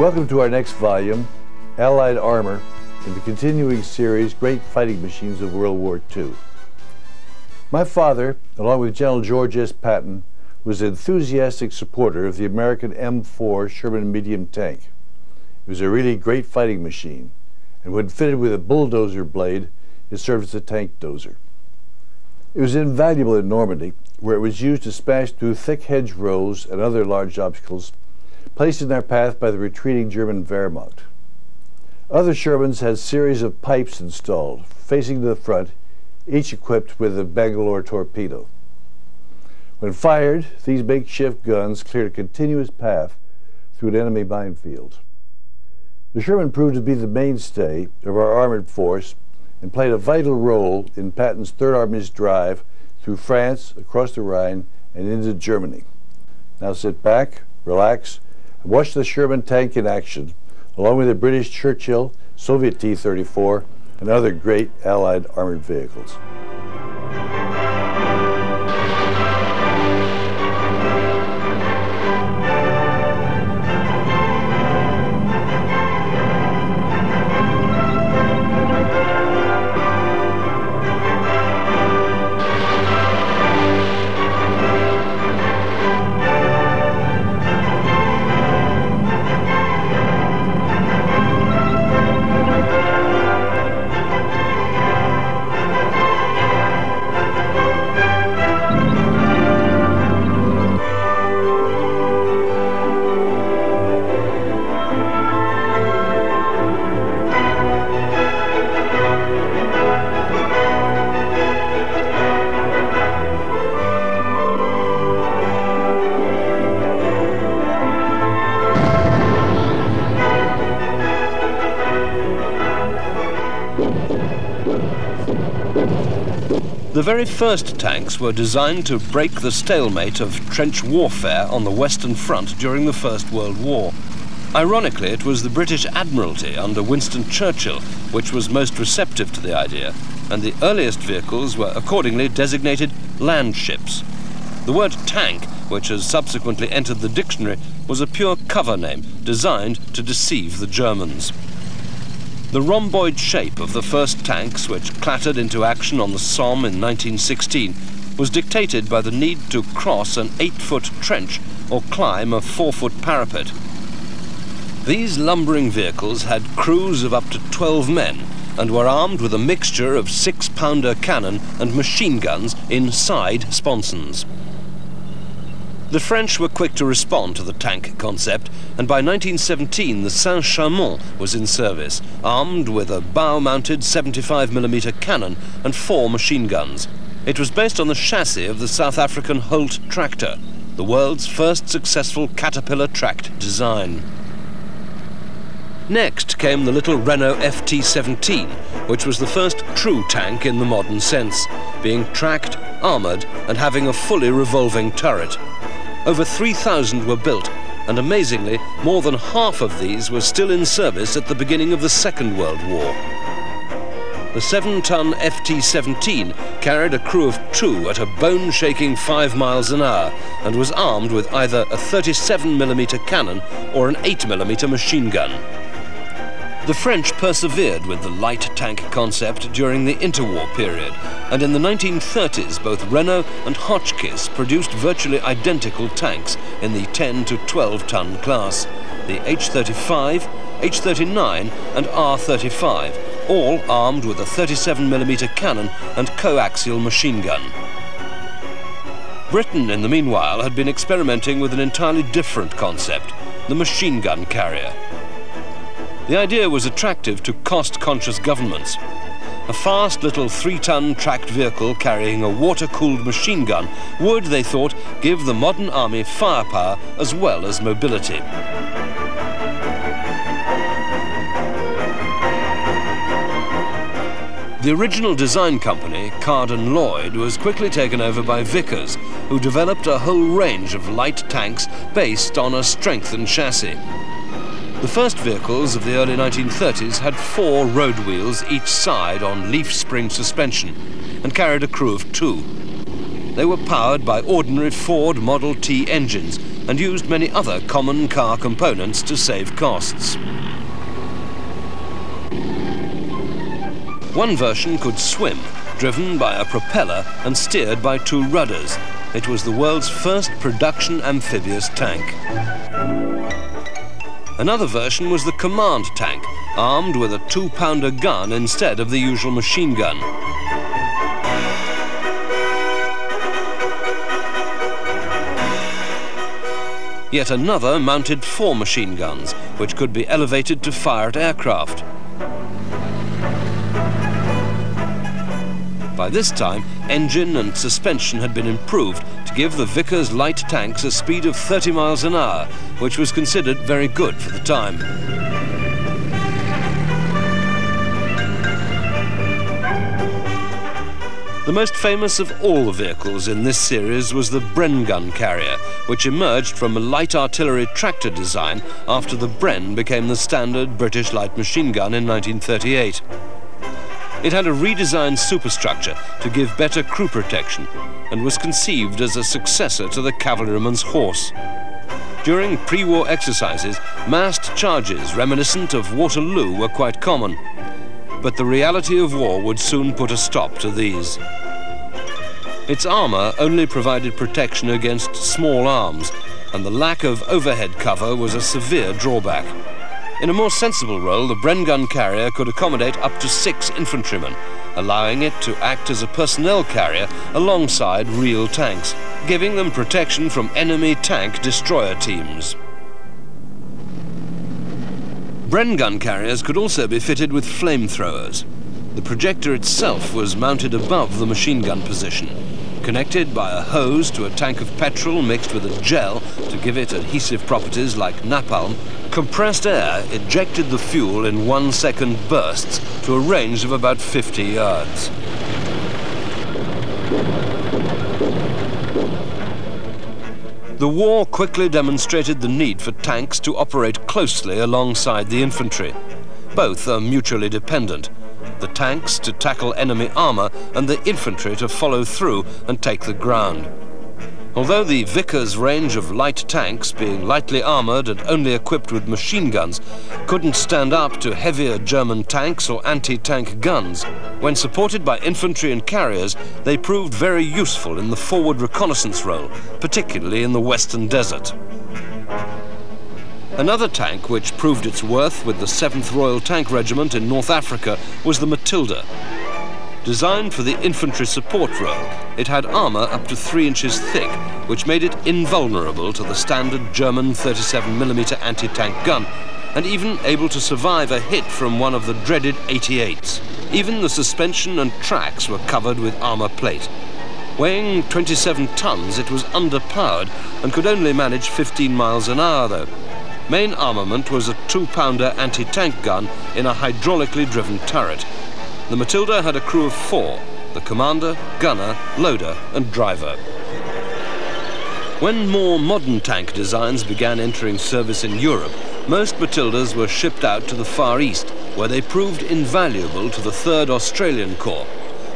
Welcome to our next volume, Allied Armor, in the continuing series, Great Fighting Machines of World War II. My father, along with General George S. Patton, was an enthusiastic supporter of the American M4 Sherman medium tank. It was a really great fighting machine, and when fitted with a bulldozer blade, it served as a tank dozer. It was invaluable in Normandy, where it was used to smash through thick hedgerows and other large obstacles placed in their path by the retreating German Wehrmacht. Other Shermans had a series of pipes installed, facing to the front, each equipped with a Bangalore torpedo. When fired, these makeshift guns cleared a continuous path through an enemy minefield. The Sherman proved to be the mainstay of our armored force and played a vital role in Patton's Third Army's drive through France, across the Rhine, and into Germany. Now sit back, relax, and watch the Sherman tank in action, along with the British Churchill, Soviet T-34, and other great Allied armored vehicles. The very first tanks were designed to break the stalemate of trench warfare on the Western Front during the First World War. Ironically, it was the British Admiralty under Winston Churchill which was most receptive to the idea, and the earliest vehicles were accordingly designated land ships. The word tank, which has subsequently entered the dictionary, was a pure cover name designed to deceive the Germans. The rhomboid shape of the first tanks, which clattered into action on the Somme in 1916, was dictated by the need to cross an 8-foot trench or climb a 4-foot parapet. These lumbering vehicles had crews of up to 12 men and were armed with a mixture of 6-pounder cannon and machine guns in side sponsons. The French were quick to respond to the tank concept, and by 1917 the Saint-Chamond was in service, armed with a bow-mounted 75mm cannon and 4 machine guns. It was based on the chassis of the South African Holt tractor, the world's first successful Caterpillar tracked design. Next came the little Renault FT-17, which was the first true tank in the modern sense, being tracked, armoured and having a fully revolving turret. Over 3,000 were built, and amazingly, more than half of these were still in service at the beginning of the Second World War. The 7-ton FT-17 carried a crew of 2 at a bone-shaking 5 miles an hour and was armed with either a 37mm cannon or an 8mm machine gun. The French persevered with the light tank concept during the interwar period, and in the 1930s both Renault and Hotchkiss produced virtually identical tanks in the 10 to 12-ton class, the H-35, H-39 and R-35, all armed with a 37mm cannon and coaxial machine gun. Britain, in the meanwhile, had been experimenting with an entirely different concept, the machine gun carrier. The idea was attractive to cost-conscious governments. A fast little 3-ton tracked vehicle carrying a water-cooled machine gun would, they thought, give the modern army firepower as well as mobility. The original design company, Carden Loyd, was quickly taken over by Vickers, who developed a whole range of light tanks based on a strengthened chassis. The first vehicles of the early 1930s had 4 road wheels each side on leaf spring suspension and carried a crew of 2. They were powered by ordinary Ford Model T engines and used many other common car components to save costs. One version could swim, driven by a propeller and steered by two rudders. It was the world's first production amphibious tank. Another version was the command tank, armed with a 2-pounder gun instead of the usual machine gun. Yet another mounted 4 machine guns, which could be elevated to fire at aircraft. By this time, engine and suspension had been improved to give the Vickers light tanks a speed of 30 miles an hour, which was considered very good for the time. The most famous of all the vehicles in this series was the Bren gun carrier, which emerged from a light artillery tractor design after the Bren became the standard British light machine gun in 1938. It had a redesigned superstructure to give better crew protection and was conceived as a successor to the cavalryman's horse. During pre-war exercises, massed charges reminiscent of Waterloo were quite common, but the reality of war would soon put a stop to these. Its armour only provided protection against small arms, and the lack of overhead cover was a severe drawback. In a more sensible role, the Bren gun carrier could accommodate up to 6 infantrymen, allowing it to act as a personnel carrier alongside real tanks, giving them protection from enemy tank destroyer teams. Bren gun carriers could also be fitted with flamethrowers. The projector itself was mounted above the machine gun position, connected by a hose to a tank of petrol mixed with a gel to give it adhesive properties like napalm. Compressed air ejected the fuel in 1-second bursts to a range of about 50 yards. The war quickly demonstrated the need for tanks to operate closely alongside the infantry. Both are mutually dependent. The tanks to tackle enemy armour and the infantry to follow through and take the ground. Although the Vickers range of light tanks, being lightly armoured and only equipped with machine guns, couldn't stand up to heavier German tanks or anti-tank guns, when supported by infantry and carriers, they proved very useful in the forward reconnaissance role, particularly in the Western Desert. Another tank which proved its worth with the 7th Royal Tank Regiment in North Africa was the Matilda. Designed for the infantry support role, it had armour up to 3 inches thick, which made it invulnerable to the standard German 37mm anti-tank gun, and even able to survive a hit from one of the dreaded 88s. Even the suspension and tracks were covered with armour plate. Weighing 27 tons, it was underpowered and could only manage 15 miles an hour, though. Main armament was a 2-pounder anti-tank gun in a hydraulically driven turret. The Matilda had a crew of 4, the commander, gunner, loader and driver. When more modern tank designs began entering service in Europe, most Matildas were shipped out to the Far East, where they proved invaluable to the 3rd Australian Corps,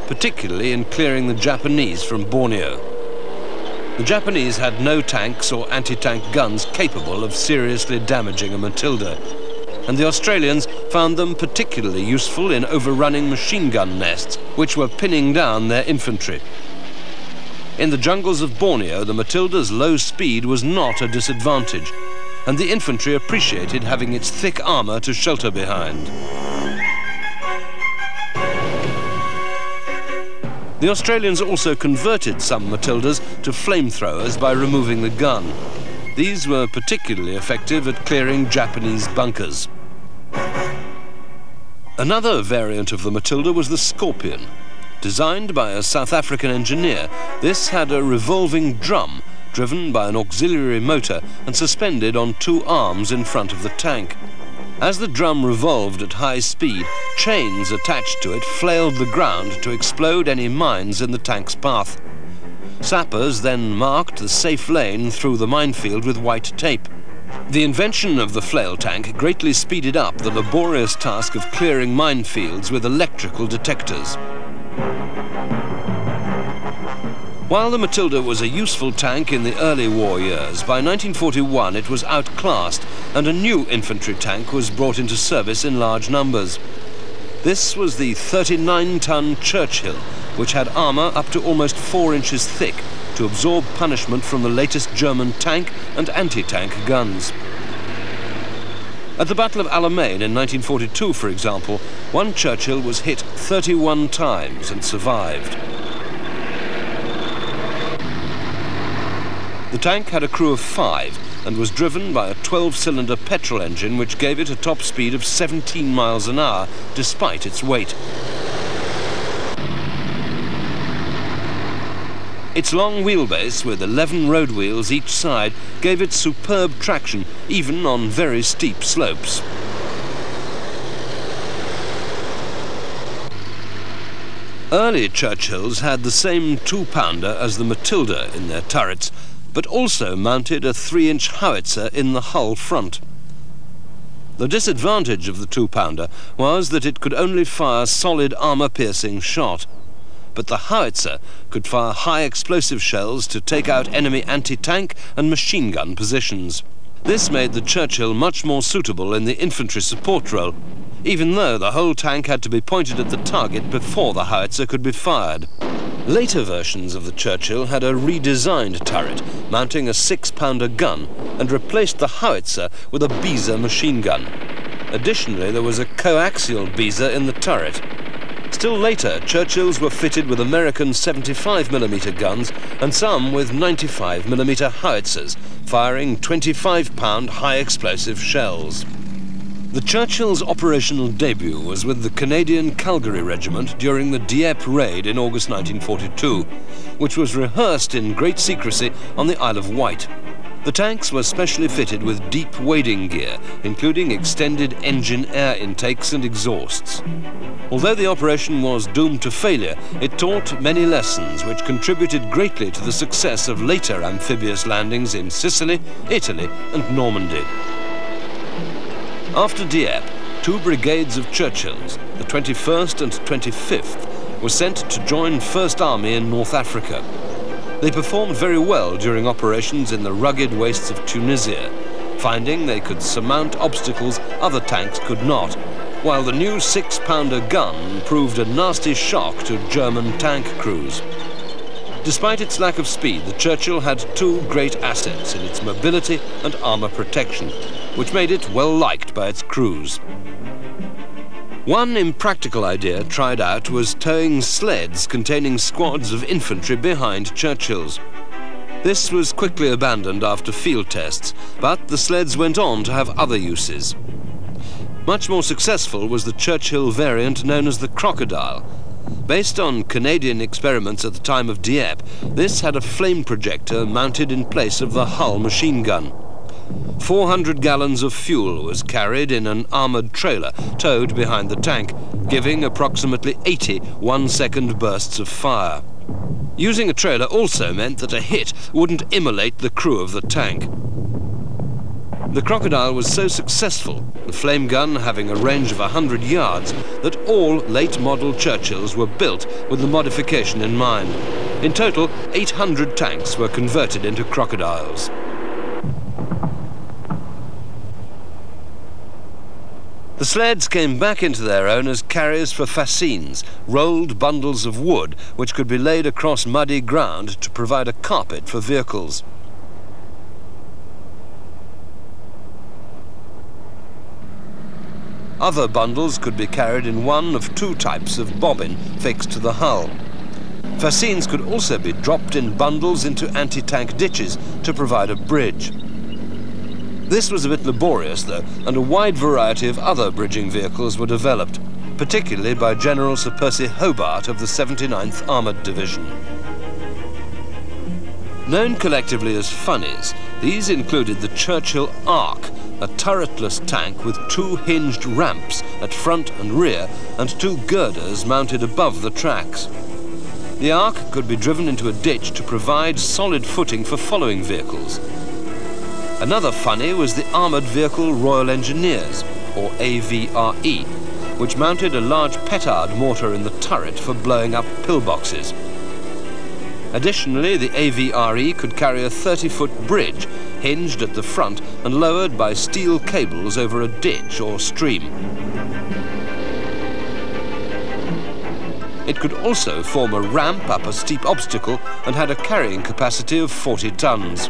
particularly in clearing the Japanese from Borneo. The Japanese had no tanks or anti-tank guns capable of seriously damaging a Matilda, and the Australians found them particularly useful in overrunning machine gun nests, which were pinning down their infantry. In the jungles of Borneo, the Matilda's low speed was not a disadvantage, and the infantry appreciated having its thick armour to shelter behind. The Australians also converted some Matildas to flamethrowers by removing the gun. These were particularly effective at clearing Japanese bunkers. Another variant of the Matilda was the Scorpion. Designed by a South African engineer, this had a revolving drum driven by an auxiliary motor and suspended on 2 arms in front of the tank. As the drum revolved at high speed, chains attached to it flailed the ground to explode any mines in the tank's path. Sappers then marked the safe lane through the minefield with white tape. The invention of the flail tank greatly speeded up the laborious task of clearing minefields with electrical detectors. While the Matilda was a useful tank in the early war years, by 1941 it was outclassed and a new infantry tank was brought into service in large numbers. This was the 39-ton Churchill, which had armour up to almost 4 inches thick to absorb punishment from the latest German tank and anti-tank guns. At the Battle of Alamein in 1942, for example, one Churchill was hit 31 times and survived. The tank had a crew of 5 and was driven by a 12-cylinder petrol engine which gave it a top speed of 17 miles an hour despite its weight. Its long wheelbase with 11 road wheels each side gave it superb traction even on very steep slopes. Early Churchills had the same 2-pounder as the Matilda in their turrets, but also mounted a 3-inch howitzer in the hull front. The disadvantage of the 2-pounder was that it could only fire solid armour-piercing shot, but the howitzer could fire high explosive shells to take out enemy anti-tank and machine gun positions. This made the Churchill much more suitable in the infantry support role, even though the whole tank had to be pointed at the target before the howitzer could be fired. Later versions of the Churchill had a redesigned turret, mounting a 6-pounder gun, and replaced the howitzer with a Bieser machine gun. Additionally, there was a coaxial Bieser in the turret. Still later, Churchills were fitted with American 75mm guns and some with 95mm howitzers, firing 25-pound high-explosive shells. The Churchill's operational debut was with the Canadian Calgary Regiment during the Dieppe raid in August 1942, which was rehearsed in great secrecy on the Isle of Wight. The tanks were specially fitted with deep wading gear, including extended engine air intakes and exhausts. Although the operation was doomed to failure, it taught many lessons which contributed greatly to the success of later amphibious landings in Sicily, Italy and Normandy. After Dieppe, 2 brigades of Churchills, the 21st and 25th, were sent to join First Army in North Africa. They performed very well during operations in the rugged wastes of Tunisia, finding they could surmount obstacles other tanks could not, while the new 6-pounder gun proved a nasty shock to German tank crews. Despite its lack of speed, the Churchill had 2 great assets in its mobility and armour protection, which made it well liked by its crews. One impractical idea tried out was towing sleds containing squads of infantry behind Churchills. This was quickly abandoned after field tests, but the sleds went on to have other uses. Much more successful was the Churchill variant known as the Crocodile. Based on Canadian experiments at the time of Dieppe, this had a flame projector mounted in place of the Hull machine gun. 400 gallons of fuel was carried in an armoured trailer towed behind the tank, giving approximately 80 one-second bursts of fire. Using a trailer also meant that a hit wouldn't immolate the crew of the tank. The Crocodile was so successful, the flame gun having a range of 100 yards, that all late-model Churchills were built with the modification in mind. In total, 800 tanks were converted into Crocodiles. The sleds came back into their own as carriers for fascines, rolled bundles of wood which could be laid across muddy ground to provide a carpet for vehicles. Other bundles could be carried in one of 2 types of bobbin fixed to the hull. Fascines could also be dropped in bundles into anti-tank ditches to provide a bridge. This was a bit laborious, though, and a wide variety of other bridging vehicles were developed, particularly by General Sir Percy Hobart of the 79th Armoured Division. Known collectively as funnies, these included the Churchill Ark, a turretless tank with 2 hinged ramps at front and rear and 2 girders mounted above the tracks. The Ark could be driven into a ditch to provide solid footing for following vehicles. Another funny was the Armoured Vehicle Royal Engineers, or AVRE, which mounted a large petard mortar in the turret for blowing up pillboxes. Additionally, the AVRE could carry a 30-foot bridge, hinged at the front and lowered by steel cables over a ditch or stream. It could also form a ramp up a steep obstacle and had a carrying capacity of 40 tons.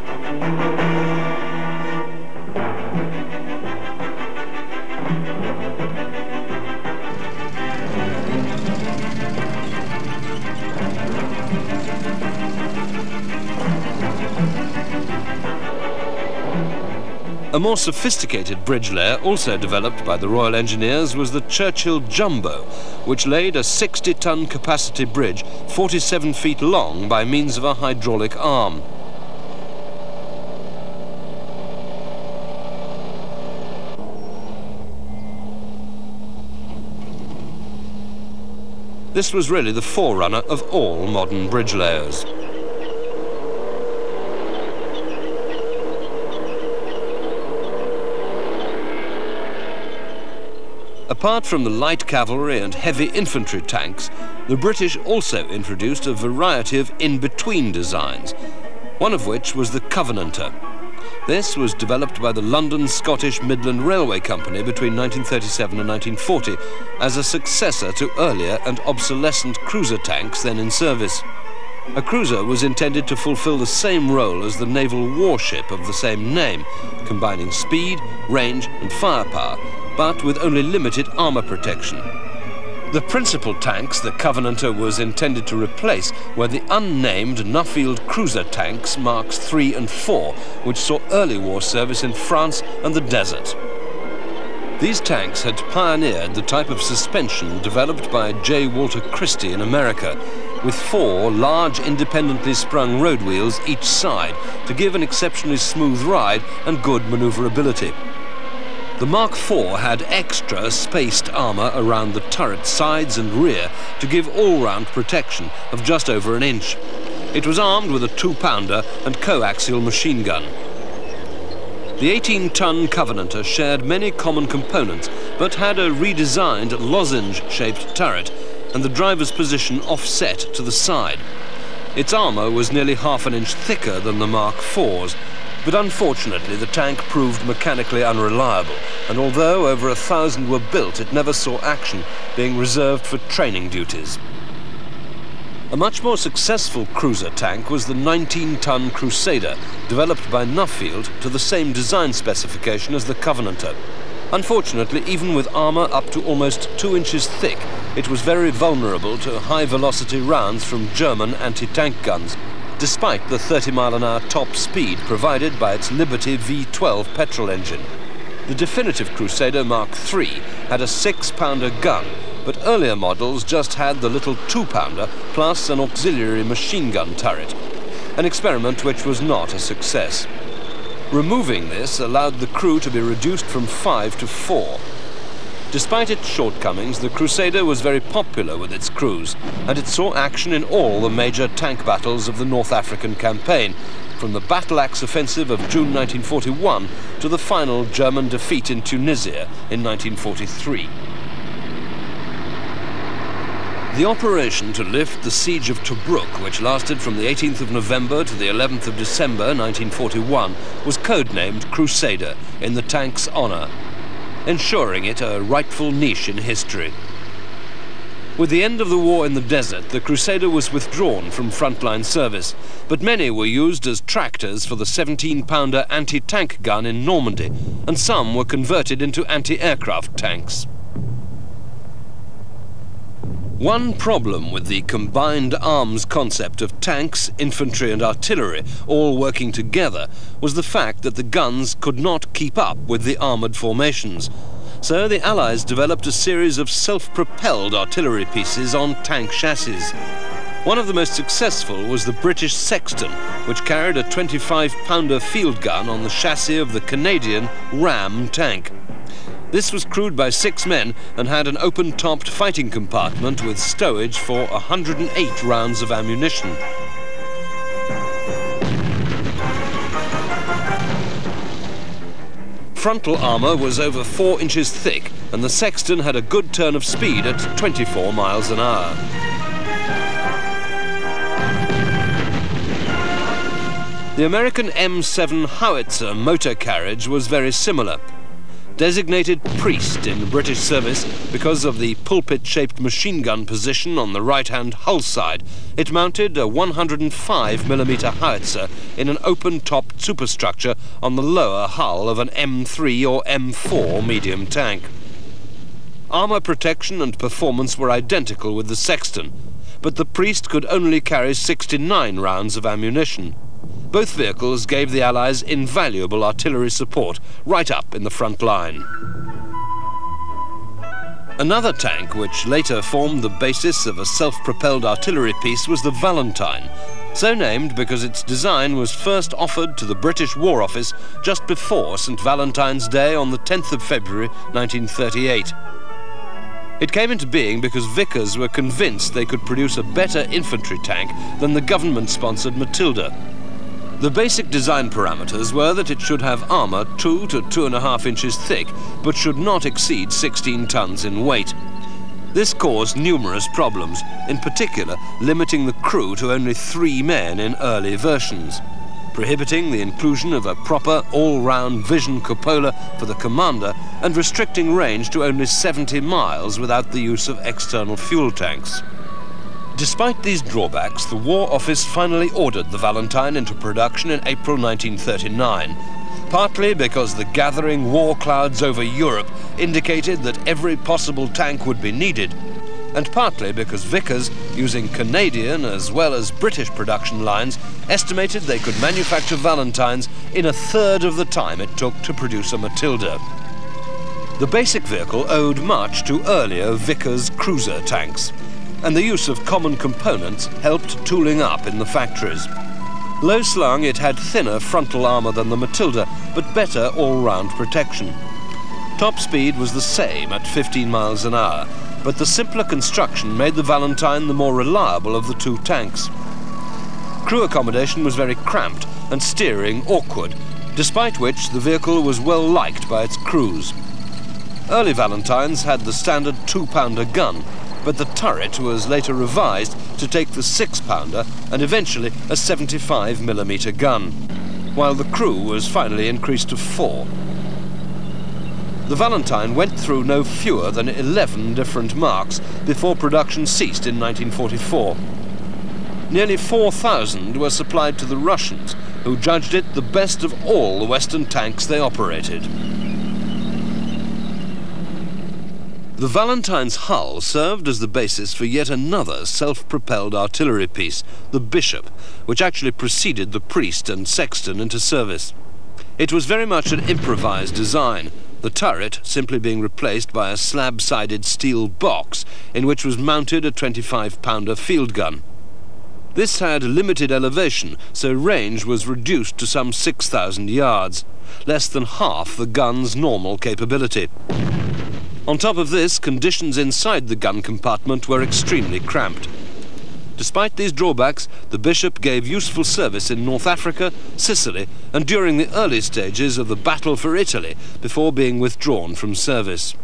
A more sophisticated bridge layer, also developed by the Royal Engineers, was the Churchill Jumbo, which laid a 60-ton capacity bridge 47 feet long by means of a hydraulic arm. This was really the forerunner of all modern bridge layers. Apart from the light cavalry and heavy infantry tanks, the British also introduced a variety of in-between designs, one of which was the Covenanter. This was developed by the London Scottish Midland Railway Company between 1937 and 1940 as a successor to earlier and obsolescent cruiser tanks then in service. A cruiser was intended to fulfill the same role as the naval warship of the same name, combining speed, range and firepower, but with only limited armour protection. The principal tanks the Covenanter was intended to replace were the unnamed Nuffield cruiser tanks Marks III and IV, which saw early war service in France and the desert. These tanks had pioneered the type of suspension developed by J. Walter Christie in America, with 4 large independently sprung road wheels each side to give an exceptionally smooth ride and good manoeuvrability. The Mark IV had extra spaced armour around the turret sides and rear to give all-round protection of just over an inch. It was armed with a 2-pounder and coaxial machine gun. The 18-ton Covenanter shared many common components, but had a redesigned lozenge-shaped turret and the driver's position offset to the side. Its armour was nearly half an inch thicker than the Mark IV's, but unfortunately the tank proved mechanically unreliable, and although over 1,000 were built, it never saw action, being reserved for training duties. A much more successful cruiser tank was the 19-ton Crusader, developed by Nuffield to the same design specification as the Covenanter. Unfortunately, even with armour up to almost 2 inches thick, it was very vulnerable to high-velocity rounds from German anti-tank guns, despite the 30-mile-an-hour top speed provided by its Liberty V12 petrol engine. The definitive Crusader Mark III had a 6-pounder gun, but earlier models just had the little 2-pounder plus an auxiliary machine gun turret, an experiment which was not a success. Removing this allowed the crew to be reduced from 5 to 4. Despite its shortcomings, the Crusader was very popular with its crews, and it saw action in all the major tank battles of the North African campaign, from the Battle Axe Offensive of June 1941 to the final German defeat in Tunisia in 1943. The operation to lift the siege of Tobruk, which lasted from the 18th of November to the 11th of December 1941, was codenamed Crusader in the tank's honour, ensuring it a rightful niche in history. With the end of the war in the desert, the Crusader was withdrawn from frontline service, but many were used as tractors for the 17-pounder anti-tank gun in Normandy, and some were converted into anti-aircraft tanks. One problem with the combined arms concept of tanks, infantry and artillery all working together was the fact that the guns could not keep up with the armoured formations. So the Allies developed a series of self-propelled artillery pieces on tank chassis. One of the most successful was the British Sexton, which carried a 25-pounder field gun on the chassis of the Canadian Ram tank. This was crewed by 6 men and had an open-topped fighting compartment with stowage for 108 rounds of ammunition. Frontal armour was over 4 inches thick, and the Sexton had a good turn of speed at 24 miles an hour. The American M7 howitzer motor carriage was very similar. Designated Priest in British service because of the pulpit-shaped machine gun position on the right-hand hull side, it mounted a 105mm howitzer in an open-topped superstructure on the lower hull of an M3 or M4 medium tank. Armour protection and performance were identical with the Sexton, but the Priest could only carry 69 rounds of ammunition. Both vehicles gave the Allies invaluable artillery support right up in the front line. Another tank which later formed the basis of a self-propelled artillery piece was the Valentine, so named because its design was first offered to the British War Office just before St. Valentine's Day on the 10th of February 1938. It came into being because Vickers were convinced they could produce a better infantry tank than the government-sponsored Matilda. The basic design parameters were that it should have armour 2 to 2.5 inches thick, but should not exceed 16 tons in weight. This caused numerous problems, in particular limiting the crew to only 3 men in early versions, prohibiting the inclusion of a proper all-round vision cupola for the commander and restricting range to only 70 miles without the use of external fuel tanks. Despite these drawbacks, the War Office finally ordered the Valentine into production in April 1939, partly because the gathering war clouds over Europe indicated that every possible tank would be needed, and partly because Vickers, using Canadian as well as British production lines, estimated they could manufacture Valentines in 1/3 of the time it took to produce a Matilda. The basic vehicle owed much to earlier Vickers cruiser tanks, and the use of common components helped tooling up in the factories. Low slung, it had thinner frontal armour than the Matilda, but better all-round protection. Top speed was the same at 15 miles an hour, but the simpler construction made the Valentine the more reliable of the two tanks. Crew accommodation was very cramped and steering awkward, despite which the vehicle was well liked by its crews. Early Valentines had the standard 2-pounder gun, but the turret was later revised to take the 6-pounder and eventually a 75mm gun, while the crew was finally increased to 4. The Valentine went through no fewer than 11 different marques before production ceased in 1944. Nearly 4,000 were supplied to the Russians, who judged it the best of all the Western tanks they operated. The Valentine's hull served as the basis for yet another self-propelled artillery piece, the Bishop, which actually preceded the Priest and Sexton into service. It was very much an improvised design, the turret simply being replaced by a slab-sided steel box in which was mounted a 25-pounder field gun. This had limited elevation, so range was reduced to some 6,000 yards, less than half the gun's normal capability. On top of this, conditions inside the gun compartment were extremely cramped. Despite these drawbacks, the Bishop gave useful service in North Africa, Sicily, and during the early stages of the Battle for Italy before being withdrawn from service.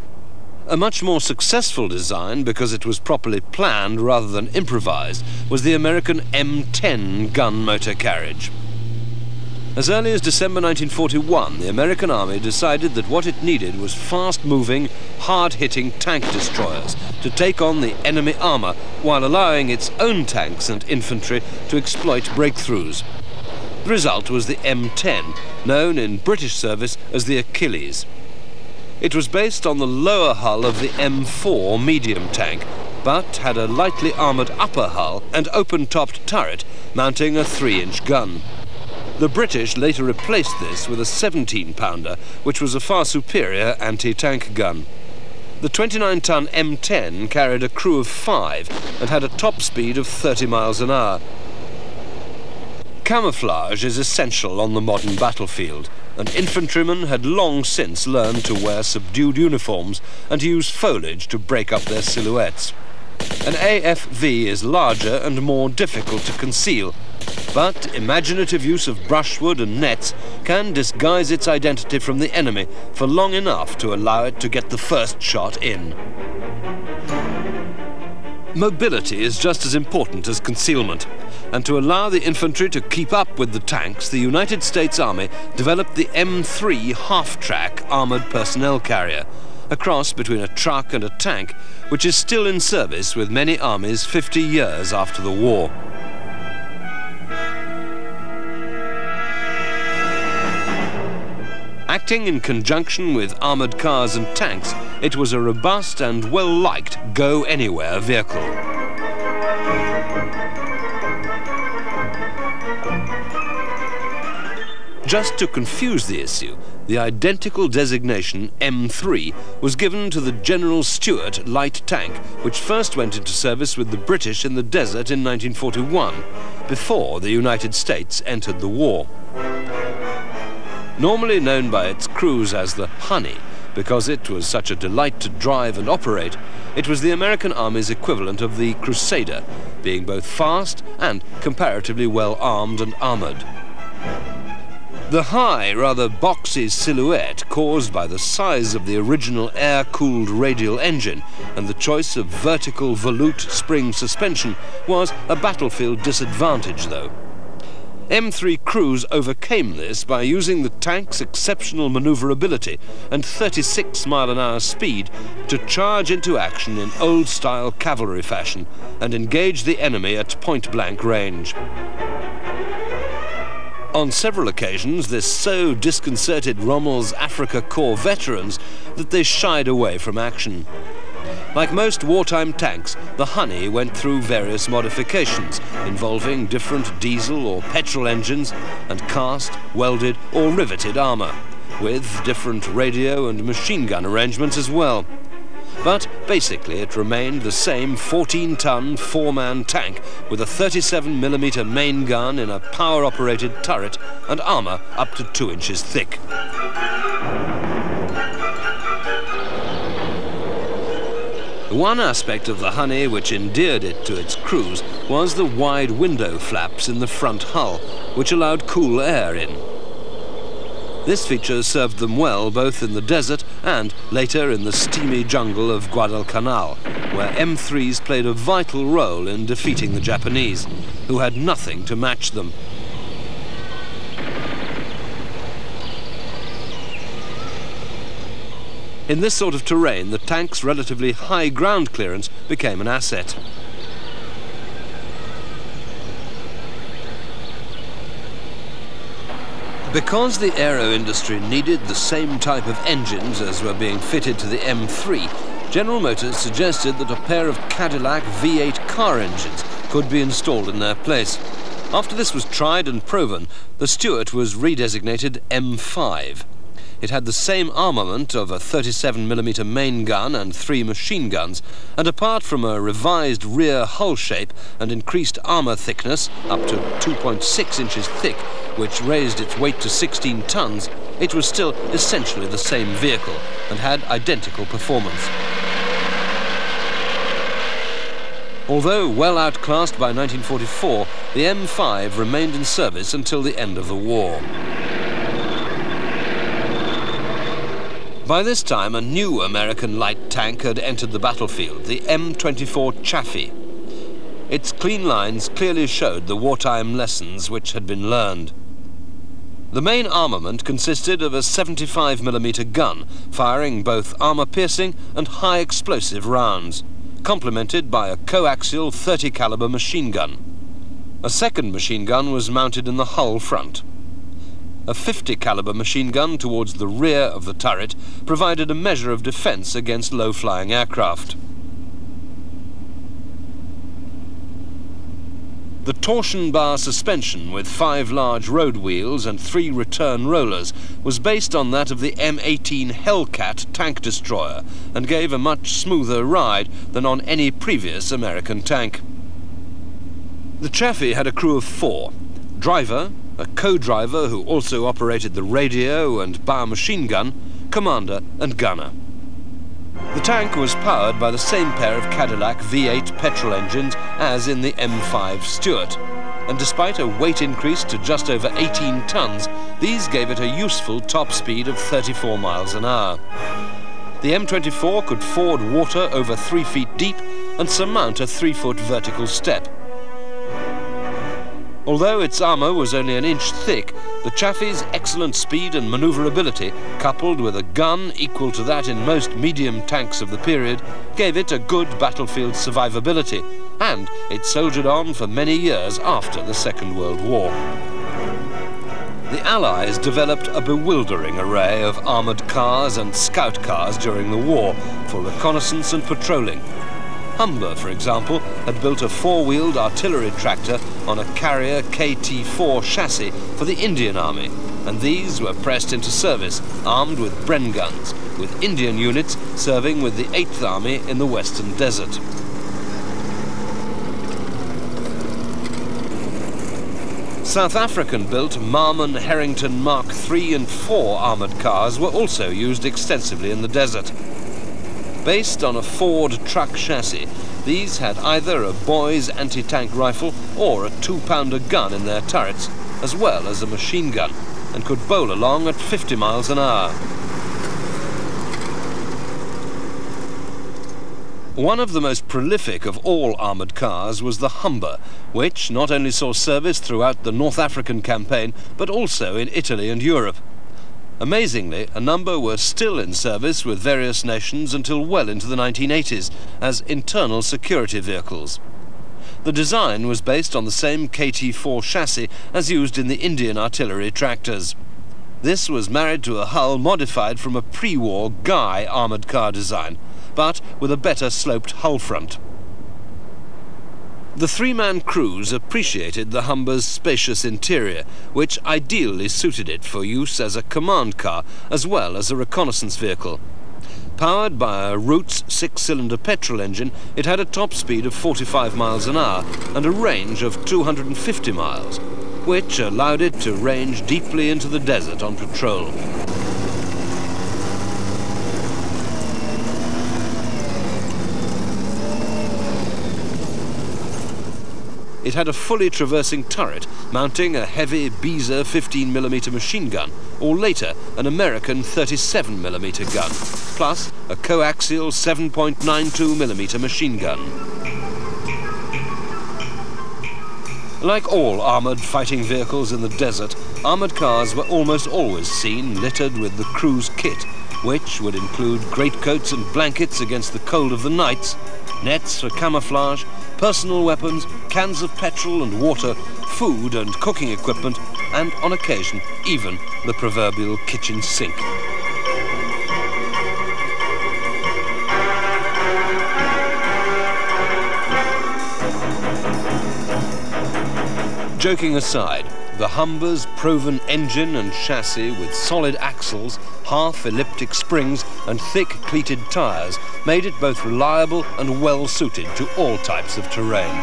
A much more successful design, because it was properly planned rather than improvised, was the American M10 gun motor carriage. As early as December 1941, the American Army decided that what it needed was fast-moving, hard-hitting tank destroyers to take on the enemy armour while allowing its own tanks and infantry to exploit breakthroughs. The result was the M10, known in British service as the Achilles. It was based on the lower hull of the M4 medium tank, but had a lightly armoured upper hull and open-topped turret mounting a 3-inch gun. The British later replaced this with a 17-pounder, which was a far superior anti-tank gun. The 29-ton M10 carried a crew of 5 and had a top speed of 30 miles an hour. Camouflage is essential on the modern battlefield, and infantrymen had long since learned to wear subdued uniforms and to use foliage to break up their silhouettes. An AFV is larger and more difficult to conceal, but imaginative use of brushwood and nets can disguise its identity from the enemy for long enough to allow it to get the first shot in. Mobility is just as important as concealment. And to allow the infantry to keep up with the tanks, the United States Army developed the M3 half-track armoured personnel carrier, a cross between a truck and a tank, which is still in service with many armies 50 years after the war. Acting in conjunction with armoured cars and tanks, it was a robust and well-liked go-anywhere vehicle. Just to confuse the issue, the identical designation M3 was given to the General Stuart light tank, which first went into service with the British in the desert in 1941, before the United States entered the war. Normally known by its crews as the Honey, because it was such a delight to drive and operate, it was the American Army's equivalent of the Crusader, being both fast and comparatively well armed and armoured. The high, rather boxy silhouette caused by the size of the original air-cooled radial engine and the choice of vertical volute spring suspension was a battlefield disadvantage, though. M3 crews overcame this by using the tank's exceptional manoeuvrability and 36-mile-an-hour speed to charge into action in old-style cavalry fashion and engage the enemy at point-blank range. On several occasions, this so disconcerted Rommel's Africa Corps veterans that they shied away from action. Like most wartime tanks, the Honey went through various modifications involving different diesel or petrol engines and cast, welded or riveted armour, with different radio and machine gun arrangements as well. But basically it remained the same 14-ton, four-man tank with a 37mm main gun in a power-operated turret and armour up to 2 inches thick. One aspect of the Honey which endeared it to its crews was the wide window flaps in the front hull, which allowed cool air in. This feature served them well both in the desert and later in the steamy jungle of Guadalcanal, where M3s played a vital role in defeating the Japanese, who had nothing to match them. In this sort of terrain, the tank's relatively high ground clearance became an asset. Because the aero industry needed the same type of engines as were being fitted to the M3, General Motors suggested that a pair of Cadillac V8 car engines could be installed in their place. After this was tried and proven, the Stuart was redesignated M5. It had the same armament of a 37mm main gun and 3 machine guns, and apart from a revised rear hull shape and increased armour thickness up to 2.6 inches thick, which raised its weight to 16 tons, it was still essentially the same vehicle and had identical performance. Although well outclassed by 1944, the M5 remained in service until the end of the war. By this time, a new American light tank had entered the battlefield, the M24 Chaffee. Its clean lines clearly showed the wartime lessons which had been learned. The main armament consisted of a 75mm gun, firing both armour-piercing and high-explosive rounds, complemented by a coaxial 30-caliber machine gun. A second machine gun was mounted in the hull front. A 50-caliber machine gun towards the rear of the turret provided a measure of defence against low-flying aircraft. The torsion bar suspension with 5 large road wheels and 3 return rollers was based on that of the M18 Hellcat tank destroyer and gave a much smoother ride than on any previous American tank. The Chaffee had a crew of 4, driver, a co-driver who also operated the radio and bow machine gun, commander and gunner. The tank was powered by the same pair of Cadillac V8 petrol engines as in the M5 Stuart, and despite a weight increase to just over 18 tons, these gave it a useful top speed of 34 miles an hour. The M24 could ford water over 3 feet deep and surmount a 3-foot vertical step. Although its armour was only an inch thick, the Chaffee's excellent speed and manoeuvrability, coupled with a gun equal to that in most medium tanks of the period, gave it a good battlefield survivability, and it soldiered on for many years after the Second World War. The Allies developed a bewildering array of armoured cars and scout cars during the war for reconnaissance and patrolling. Humber, for example, had built a four-wheeled artillery tractor on a Carrier KT-4 chassis for the Indian Army, and these were pressed into service, armed with Bren guns, with Indian units serving with the 8th Army in the Western Desert. South African-built Marmon Harrington Mark III and IV armoured cars were also used extensively in the desert. Based on a Ford truck chassis, these had either a Boys anti-tank rifle or a 2-pounder gun in their turrets, as well as a machine gun, and could bowl along at 50 miles an hour. One of the most prolific of all armoured cars was the Humber, which not only saw service throughout the North African campaign, but also in Italy and Europe. Amazingly, a number were still in service with various nations until well into the 1980s as internal security vehicles. The design was based on the same KT-4 chassis as used in the Indian artillery tractors. This was married to a hull modified from a pre-war Guy armoured car design, but with a better sloped hull front. The three-man crews appreciated the Humber's spacious interior, which ideally suited it for use as a command car as well as a reconnaissance vehicle. Powered by a Roots 6-cylinder petrol engine, it had a top speed of 45 miles an hour and a range of 250 miles, which allowed it to range deeply into the desert on patrol. It had a fully traversing turret mounting a heavy Beezer 15mm machine gun, or later an American 37mm gun, plus a coaxial 7.92mm machine gun. Like all armoured fighting vehicles in the desert, armoured cars were almost always seen littered with the crew's kit, which would include greatcoats and blankets against the cold of the nights, nets for camouflage, personal weapons, cans of petrol and water, food and cooking equipment, and on occasion, even the proverbial kitchen sink. Joking aside, the Humber's proven engine and chassis with solid axles, half-elliptic springs and thick cleated tyres made it both reliable and well suited to all types of terrain.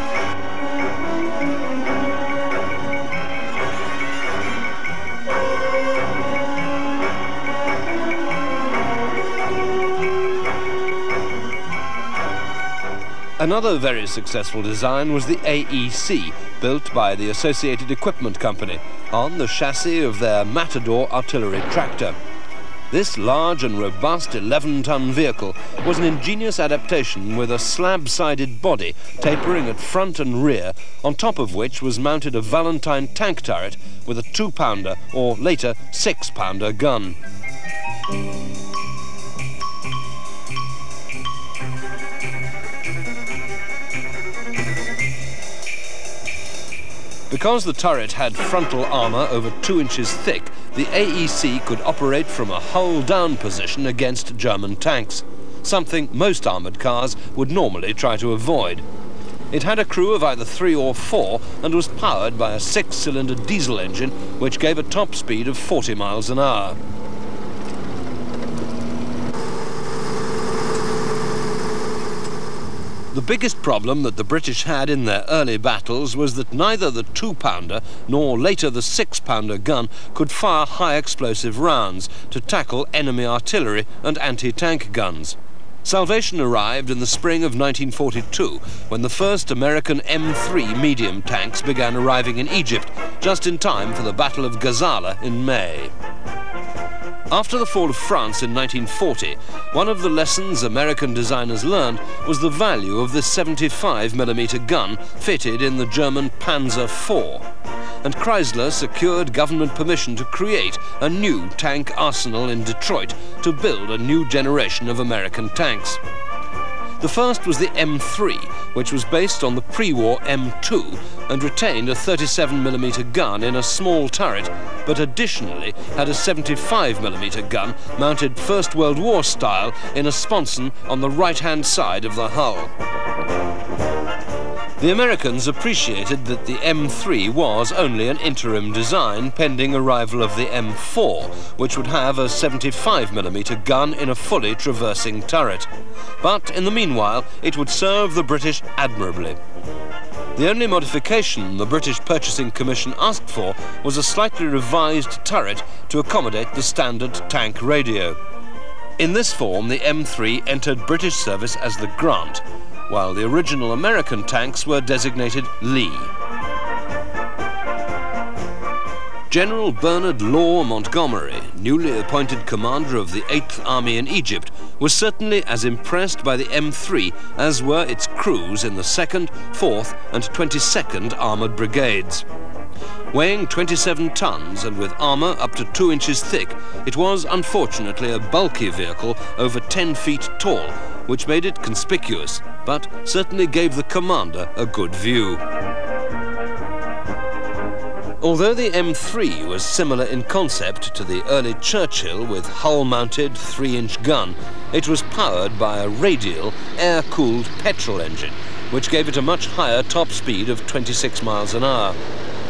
Another very successful design was the AEC, built by the Associated Equipment Company, on the chassis of their Matador artillery tractor. This large and robust 11-ton vehicle was an ingenious adaptation with a slab-sided body tapering at front and rear, on top of which was mounted a Valentine tank turret with a 2-pounder or later 6-pounder gun. Because the turret had frontal armour over 2 inches thick, the AEC could operate from a hull-down position against German tanks, something most armoured cars would normally try to avoid. It had a crew of either 3 or 4 and was powered by a 6-cylinder diesel engine which gave a top speed of 40 miles an hour. The biggest problem that the British had in their early battles was that neither the 2-pounder nor later the 6-pounder gun could fire high explosive rounds to tackle enemy artillery and anti-tank guns. Salvation arrived in the spring of 1942 when the first American M3 medium tanks began arriving in Egypt, just in time for the Battle of Gazala in May. After the fall of France in 1940, one of the lessons American designers learned was the value of the 75mm gun fitted in the German Panzer IV. And Chrysler secured government permission to create a new tank arsenal in Detroit to build a new generation of American tanks. The first was the M3, which was based on the pre-war M2 and retained a 37mm gun in a small turret, but additionally had a 75mm gun mounted First World War style in a sponson on the right-hand side of the hull. The Americans appreciated that the M3 was only an interim design pending arrival of the M4, which would have a 75mm gun in a fully traversing turret. But in the meanwhile, it would serve the British admirably. The only modification the British Purchasing Commission asked for was a slightly revised turret to accommodate the standard tank radio. In this form, the M3 entered British service as the Grant, while the original American tanks were designated Lee. General Bernard Law Montgomery, newly appointed commander of the 8th Army in Egypt, was certainly as impressed by the M3 as were its crews in the 2nd, 4th and 22nd Armoured Brigades. Weighing 27 tons and with armour up to 2 inches thick, it was unfortunately a bulky vehicle over 10 feet tall, which made it conspicuous, but certainly gave the commander a good view. Although the M3 was similar in concept to the early Churchill with hull-mounted 3-inch gun, it was powered by a radial, air-cooled petrol engine, which gave it a much higher top speed of 26 miles an hour.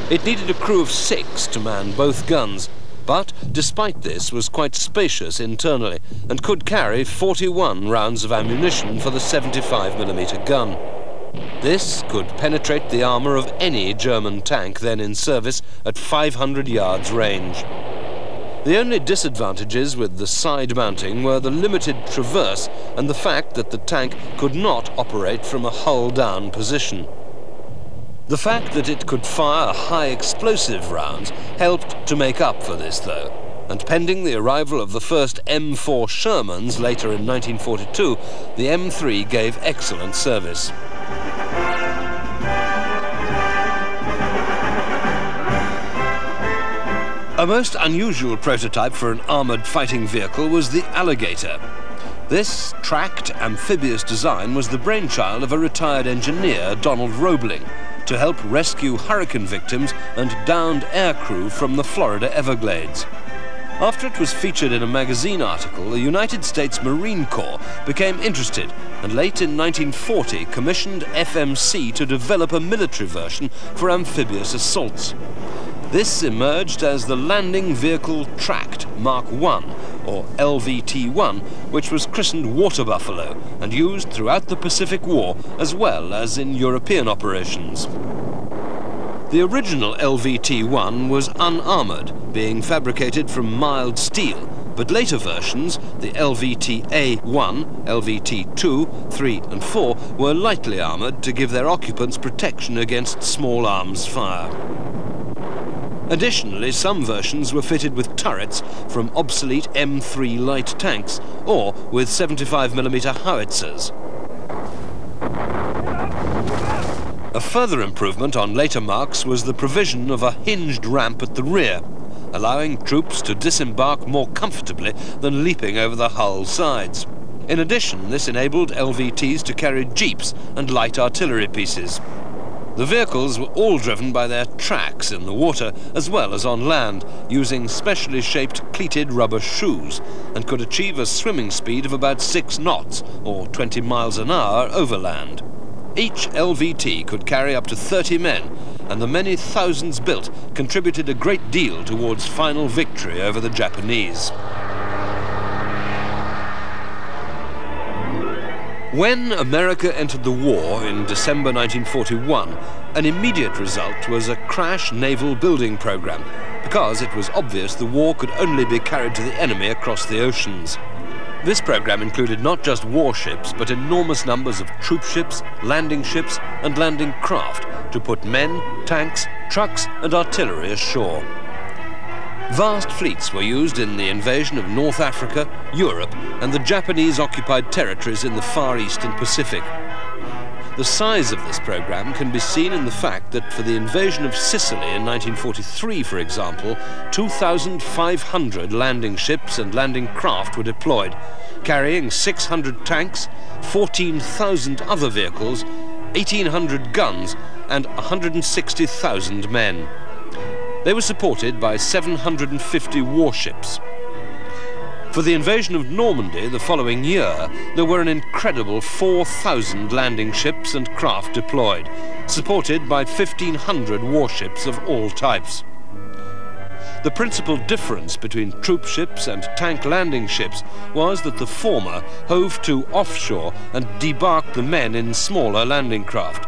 It needed a crew of 6 to man both guns, but despite this was quite spacious internally and could carry 41 rounds of ammunition for the 75mm gun. This could penetrate the armour of any German tank then in service at 500 yards range. The only disadvantages with the side mounting were the limited traverse and the fact that the tank could not operate from a hull-down position. The fact that it could fire high explosive rounds helped to make up for this, though, and pending the arrival of the first M4 Shermans later in 1942, the M3 gave excellent service. A most unusual prototype for an armoured fighting vehicle was the Alligator. This tracked, amphibious design was the brainchild of a retired engineer, Donald Roebling, to help rescue hurricane victims and downed aircrew from the Florida Everglades. After it was featured in a magazine article, the United States Marine Corps became interested and late in 1940 commissioned FMC to develop a military version for amphibious assaults. This emerged as the Landing Vehicle Tracked Mark I, or LVT-1, which was christened Water Buffalo and used throughout the Pacific War as well as in European operations. The original LVT-1 was unarmoured, being fabricated from mild steel, but later versions, the LVT-A1, LVT-2, 3 and 4, were lightly armoured to give their occupants protection against small arms fire. Additionally, some versions were fitted with turrets from obsolete M3 light tanks or with 75mm howitzers. A further improvement on later marks was the provision of a hinged ramp at the rear, allowing troops to disembark more comfortably than leaping over the hull sides. In addition, this enabled LVTs to carry jeeps and light artillery pieces. The vehicles were all driven by their tracks in the water as well as on land, using specially shaped cleated rubber shoes, and could achieve a swimming speed of about 6 knots, or 20 miles an hour, overland. Each LVT could carry up to 30 men, and the many thousands built contributed a great deal towards final victory over the Japanese. When America entered the war in December 1941, an immediate result was a crash naval building program, because it was obvious the war could only be carried to the enemy across the oceans. This program included not just warships, but enormous numbers of troop ships, landing ships, and landing craft to put men, tanks, trucks, and artillery ashore. Vast fleets were used in the invasion of North Africa, Europe, and the Japanese-occupied territories in the Far East and Pacific. The size of this program can be seen in the fact that for the invasion of Sicily in 1943, for example, 2,500 landing ships and landing craft were deployed, carrying 600 tanks, 14,000 other vehicles, 1,800 guns, and 160,000 men. They were supported by 750 warships. For the invasion of Normandy the following year, there were an incredible 4,000 landing ships and craft deployed, supported by 1,500 warships of all types. The principal difference between troop ships and tank landing ships was that the former hove to offshore and debarked the men in smaller landing craft,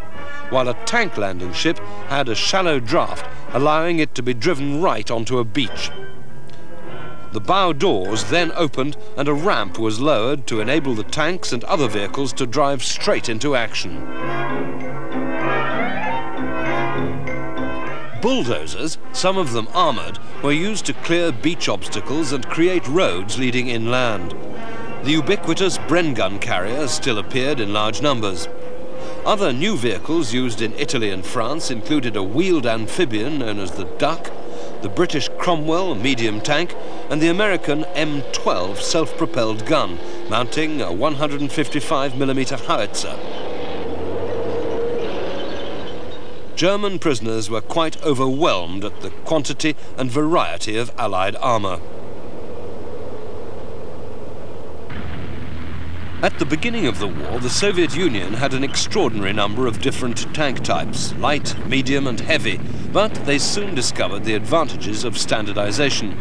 while a tank landing ship had a shallow draft, allowing it to be driven right onto a beach. The bow doors then opened and a ramp was lowered to enable the tanks and other vehicles to drive straight into action. Bulldozers, some of them armoured, were used to clear beach obstacles and create roads leading inland. The ubiquitous Bren gun carriers still appeared in large numbers. Other new vehicles used in Italy and France included a wheeled amphibian known as the Duck, the British Cromwell medium tank, and the American M12 self-propelled gun, mounting a 155mm howitzer. German prisoners were quite overwhelmed at the quantity and variety of Allied armour. At the beginning of the war, the Soviet Union had an extraordinary number of different tank types, light, medium and heavy, but they soon discovered the advantages of standardization.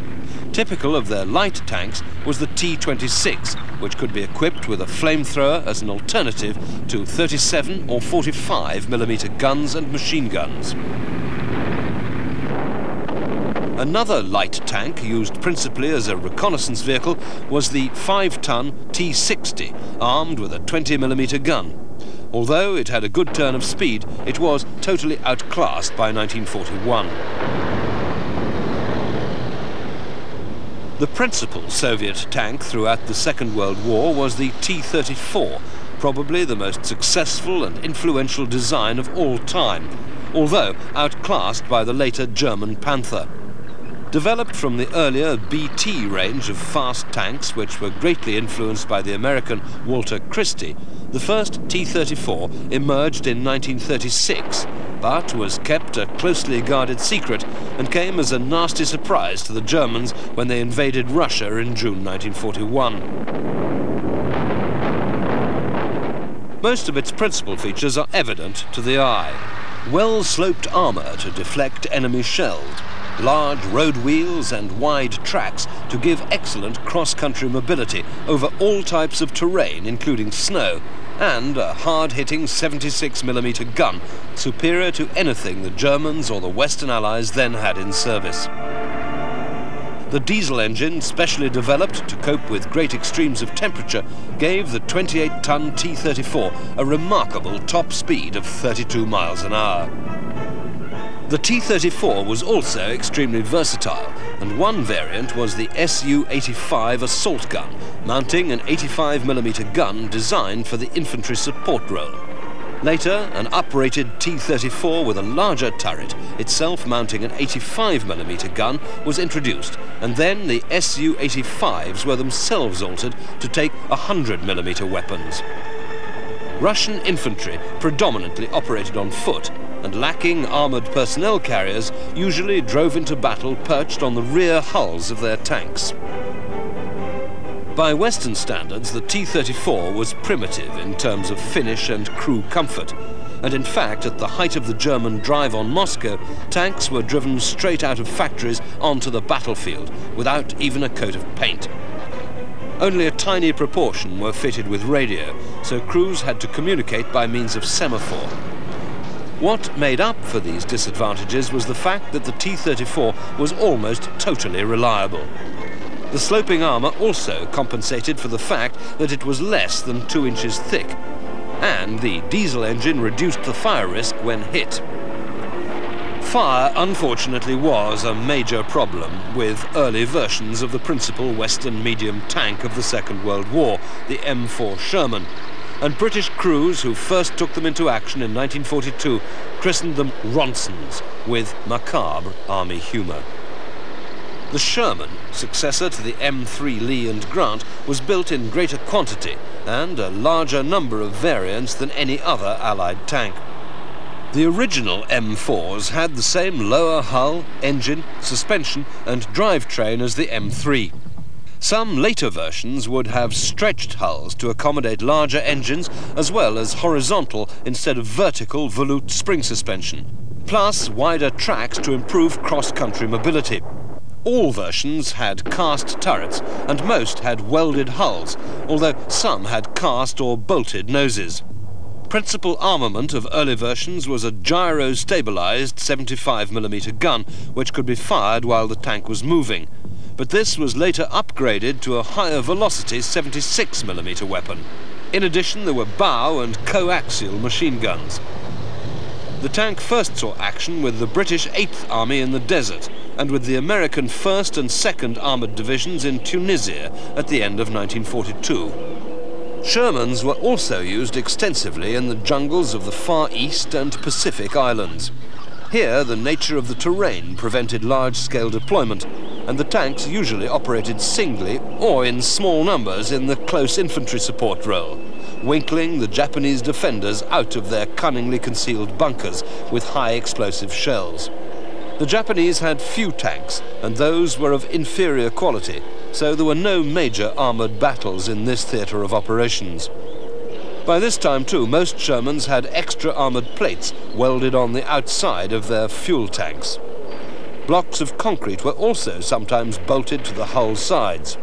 Typical of their light tanks was the T-26, which could be equipped with a flamethrower as an alternative to 37 or 45mm guns and machine guns. Another light tank, used principally as a reconnaissance vehicle, was the 5-ton T-60, armed with a 20mm gun. Although it had a good turn of speed, it was totally outclassed by 1941. The principal Soviet tank throughout the Second World War was the T-34, probably the most successful and influential design of all time, although outclassed by the later German Panther. Developed from the earlier BT range of fast tanks, which were greatly influenced by the American Walter Christie, the first T-34 emerged in 1936, but was kept a closely guarded secret and came as a nasty surprise to the Germans when they invaded Russia in June 1941. Most of its principal features are evident to the eye. Well-sloped armour to deflect enemy shells, large road wheels and wide tracks to give excellent cross-country mobility over all types of terrain, including snow, and a hard-hitting 76mm gun, superior to anything the Germans or the Western Allies then had in service. The diesel engine, specially developed to cope with great extremes of temperature, gave the 28-ton T-34 a remarkable top speed of 32 miles an hour. The T-34 was also extremely versatile, and one variant was the Su-85 assault gun, mounting an 85mm gun designed for the infantry support role. Later, an uprated T-34 with a larger turret, itself mounting an 85mm gun, was introduced, and then the Su-85s were themselves altered to take 100mm weapons. Russian infantry predominantly operated on foot, and lacking armoured personnel carriers usually drove into battle perched on the rear hulls of their tanks. By Western standards, the T-34 was primitive in terms of finish and crew comfort, and in fact, at the height of the German drive on Moscow, tanks were driven straight out of factories onto the battlefield without even a coat of paint. Only a tiny proportion were fitted with radio, so crews had to communicate by means of semaphore. What made up for these disadvantages was the fact that the T-34 was almost totally reliable. The sloping armour also compensated for the fact that it was less than 2 inches thick, and the diesel engine reduced the fire risk when hit. Fire, unfortunately, was a major problem with early versions of the principal Western medium tank of the Second World War, the M4 Sherman. And British crews who first took them into action in 1942 christened them Ronsons, with macabre army humour. The Sherman, successor to the M3 Lee and Grant, was built in greater quantity and a larger number of variants than any other Allied tank. The original M4s had the same lower hull, engine, suspension and drivetrain as the M3. Some later versions would have stretched hulls to accommodate larger engines as well as horizontal instead of vertical volute spring suspension, plus wider tracks to improve cross-country mobility. All versions had cast turrets and most had welded hulls, although some had cast or bolted noses. Principal armament of early versions was a gyro-stabilized 75mm gun, which could be fired while the tank was moving. But this was later upgraded to a higher velocity 76mm weapon. In addition, there were bow and coaxial machine guns. The tank first saw action with the British 8th Army in the desert and with the American 1st and 2nd Armoured Divisions in Tunisia at the end of 1942. Shermans were also used extensively in the jungles of the Far East and Pacific Islands. Here, the nature of the terrain prevented large-scale deployment, and the tanks usually operated singly or in small numbers in the close infantry support role, winkling the Japanese defenders out of their cunningly concealed bunkers with high explosive shells. The Japanese had few tanks, and those were of inferior quality, so there were no major armoured battles in this theatre of operations. By this time, too, most Shermans had extra armoured plates welded on the outside of their fuel tanks. Blocks of concrete were also sometimes bolted to the hull sides.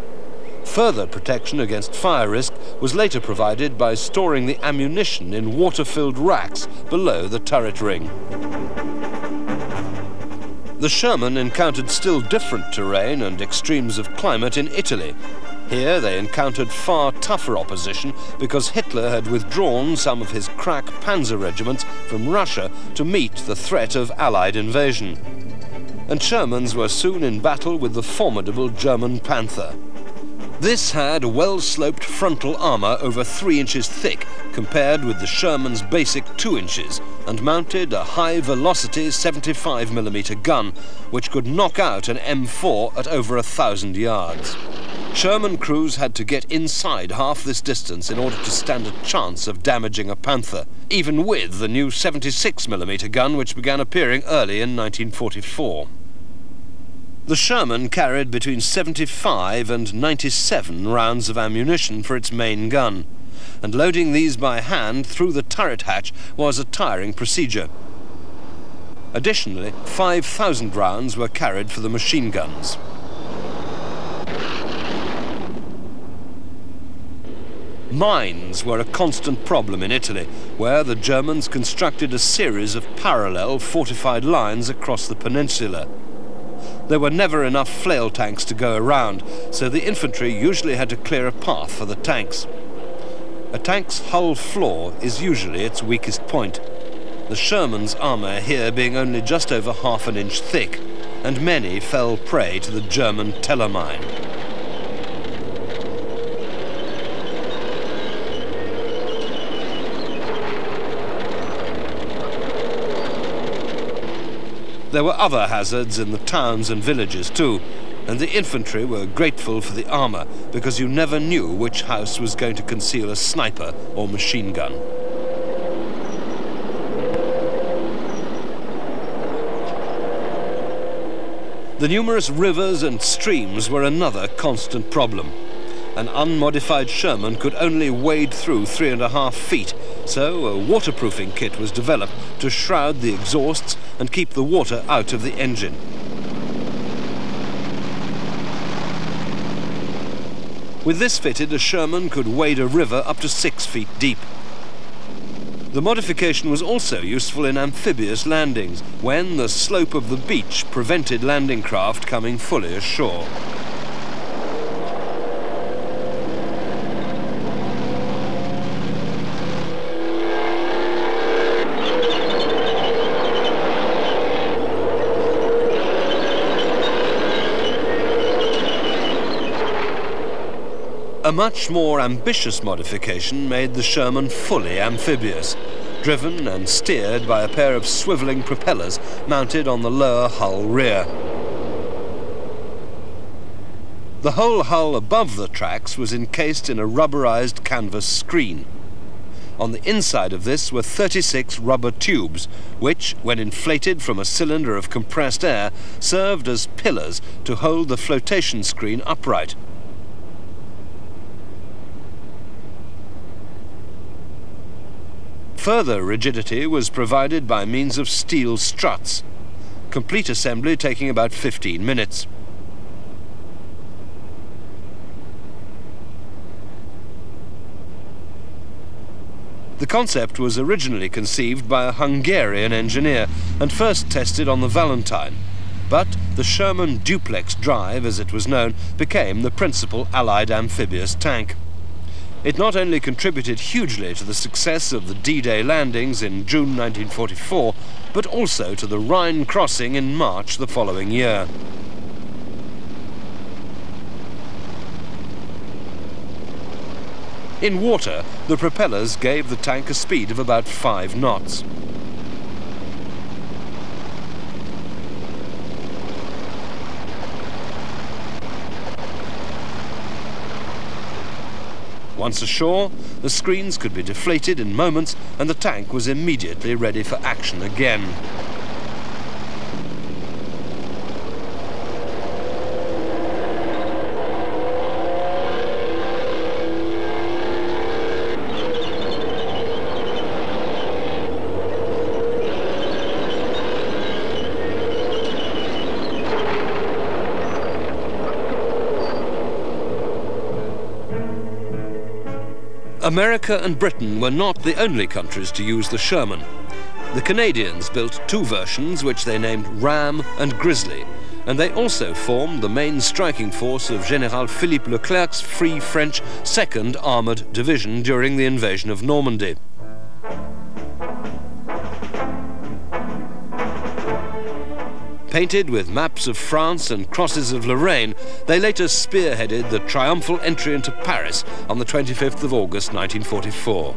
Further protection against fire risk was later provided by storing the ammunition in water-filled racks below the turret ring. The Sherman encountered still different terrain and extremes of climate in Italy. Here they encountered far tougher opposition because Hitler had withdrawn some of his crack panzer regiments from Russia to meet the threat of Allied invasion. And Shermans were soon in battle with the formidable German Panther. This had well-sloped frontal armour over 3 inches thick, compared with the Sherman's basic 2 inches, and mounted a high-velocity 75mm gun, which could knock out an M4 at over 1,000 yards. Sherman crews had to get inside half this distance in order to stand a chance of damaging a Panther, even with the new 76mm gun which began appearing early in 1944. The Sherman carried between 75 and 97 rounds of ammunition for its main gun, and loading these by hand through the turret hatch was a tiring procedure. Additionally, 5,000 rounds were carried for the machine guns. Mines were a constant problem in Italy, where the Germans constructed a series of parallel fortified lines across the peninsula. There were never enough flail tanks to go around, so the infantry usually had to clear a path for the tanks. A tank's hull floor is usually its weakest point, the Sherman's armour here being only just over half an inch thick, and many fell prey to the German Tellermine. There were other hazards in the towns and villages too, and the infantry were grateful for the armour because you never knew which house was going to conceal a sniper or machine gun. The numerous rivers and streams were another constant problem. An unmodified Sherman could only wade through 3.5 feet, so a waterproofing kit was developed to shroud the exhausts and keep the water out of the engine. With this fitted, a Sherman could wade a river up to 6 feet deep. The modification was also useful in amphibious landings, when the slope of the beach prevented landing craft coming fully ashore. A much more ambitious modification made the Sherman fully amphibious, driven and steered by a pair of swivelling propellers mounted on the lower hull rear. The whole hull above the tracks was encased in a rubberized canvas screen. On the inside of this were 36 rubber tubes, which, when inflated from a cylinder of compressed air, served as pillars to hold the flotation screen upright. Further rigidity was provided by means of steel struts, complete assembly taking about 15 minutes. The concept was originally conceived by a Hungarian engineer and first tested on the Valentine, but the Sherman duplex drive, as it was known, became the principal Allied amphibious tank. It not only contributed hugely to the success of the D-Day landings in June 1944, but also to the Rhine crossing in March the following year. In water, the propellers gave the tank a speed of about 5 knots. Once ashore, the screens could be deflated in moments and the tank was immediately ready for action again. America and Britain were not the only countries to use the Sherman. The Canadians built 2 versions which they named Ram and Grizzly, and they also formed the main striking force of General Philippe Leclerc's Free French 2nd Armoured Division during the invasion of Normandy. Painted with maps of France and crosses of Lorraine, they later spearheaded the triumphal entry into Paris on the 25th of August 1944.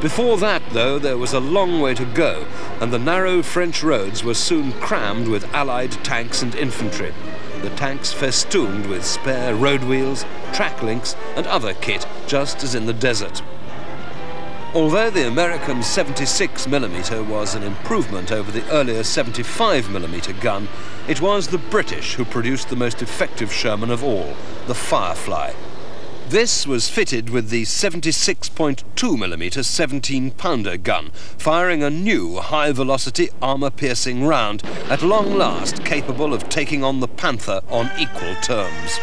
Before that, though, there was a long way to go, and the narrow French roads were soon crammed with Allied tanks and infantry, the tanks festooned with spare road wheels, track links and other kit, just as in the desert. Although the American 76mm was an improvement over the earlier 75mm gun, it was the British who produced the most effective Sherman of all, the Firefly. This was fitted with the 76.2mm 17-pounder gun, firing a new high-velocity armour-piercing round, at long last capable of taking on the Panther on equal terms.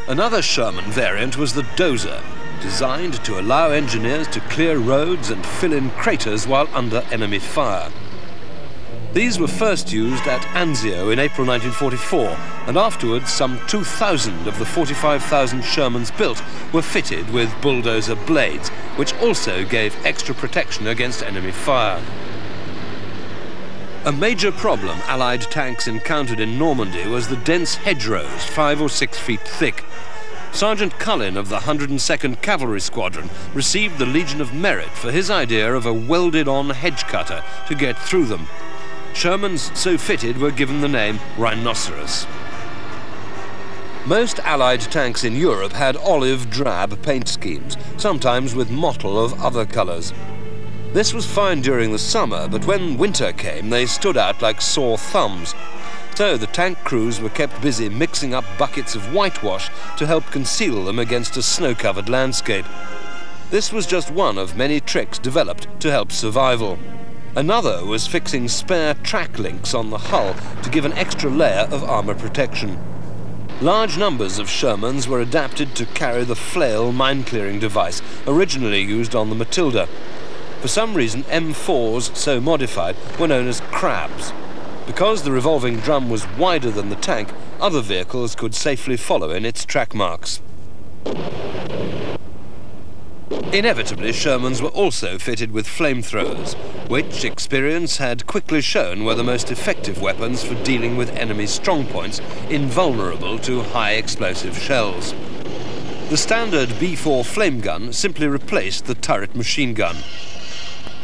Another Sherman variant was the Dozer, designed to allow engineers to clear roads and fill in craters while under enemy fire. These were first used at Anzio in April 1944, and afterwards some 2,000 of the 45,000 Shermans built were fitted with bulldozer blades, which also gave extra protection against enemy fire. A major problem Allied tanks encountered in Normandy was the dense hedgerows, 5 or 6 feet thick. Sergeant Cullen of the 102nd Cavalry Squadron received the Legion of Merit for his idea of a welded-on hedge cutter to get through them. Shermans so fitted were given the name Rhinoceros. Most Allied tanks in Europe had olive-drab paint schemes, sometimes with mottle of other colours. This was fine during the summer, but when winter came, they stood out like sore thumbs. So the tank crews were kept busy mixing up buckets of whitewash to help conceal them against a snow-covered landscape. This was just one of many tricks developed to help survival. Another was fixing spare track links on the hull to give an extra layer of armour protection. Large numbers of Shermans were adapted to carry the flail mine-clearing device, originally used on the Matilda. For some reason, M4s, so modified, were known as crabs. Because the revolving drum was wider than the tank, other vehicles could safely follow in its track marks. Inevitably, Shermans were also fitted with flamethrowers, which experience had quickly shown were the most effective weapons for dealing with enemy strongpoints invulnerable to high explosive shells. The standard B4 flame gun simply replaced the turret machine gun.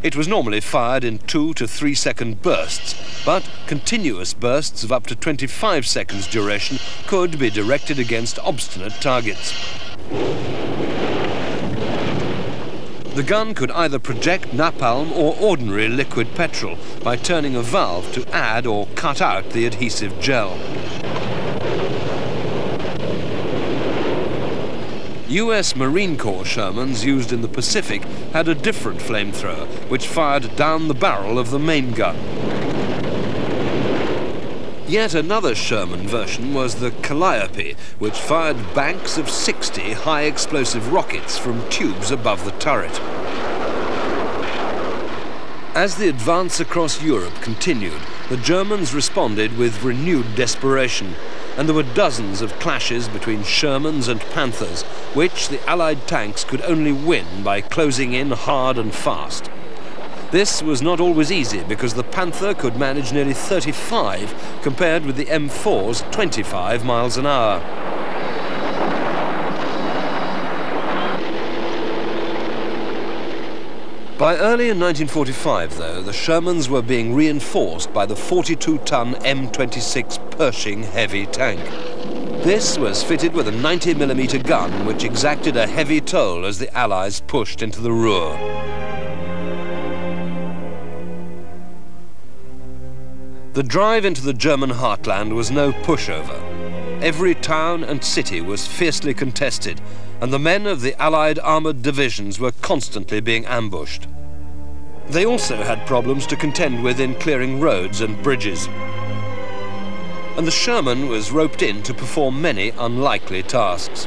It was normally fired in 2 to 3 second bursts, but continuous bursts of up to 25 seconds duration could be directed against obstinate targets. The gun could either project napalm or ordinary liquid petrol by turning a valve to add or cut out the adhesive gel. US Marine Corps Shermans used in the Pacific had a different flamethrower, which fired down the barrel of the main gun. Yet another Sherman version was the Calliope, which fired banks of 60 high-explosive rockets from tubes above the turret. As the advance across Europe continued, the Germans responded with renewed desperation, and there were dozens of clashes between Shermans and Panthers, which the Allied tanks could only win by closing in hard and fast. This was not always easy because the Panther could manage nearly 35 compared with the M4's 25 miles an hour. By early in 1945, though, the Shermans were being reinforced by the 42-ton M26 Pershing heavy tank. This was fitted with a 90mm gun, which exacted a heavy toll as the Allies pushed into the Ruhr. The drive into the German heartland was no pushover. Every town and city was fiercely contested, and the men of the Allied armoured divisions were constantly being ambushed. They also had problems to contend with in clearing roads and bridges. And the Sherman was roped in to perform many unlikely tasks.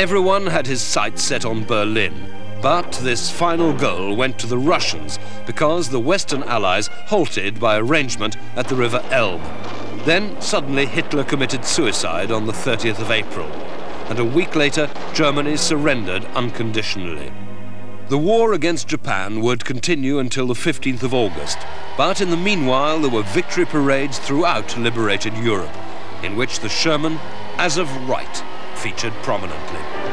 Everyone had his sights set on Berlin, but this final goal went to the Russians because the Western Allies halted by arrangement at the River Elbe. Then suddenly Hitler committed suicide on the 30th of April, and a week later Germany surrendered unconditionally. The war against Japan would continue until the 15th of August, but in the meanwhile there were victory parades throughout liberated Europe, in which the Sherman, as of right, featured prominently.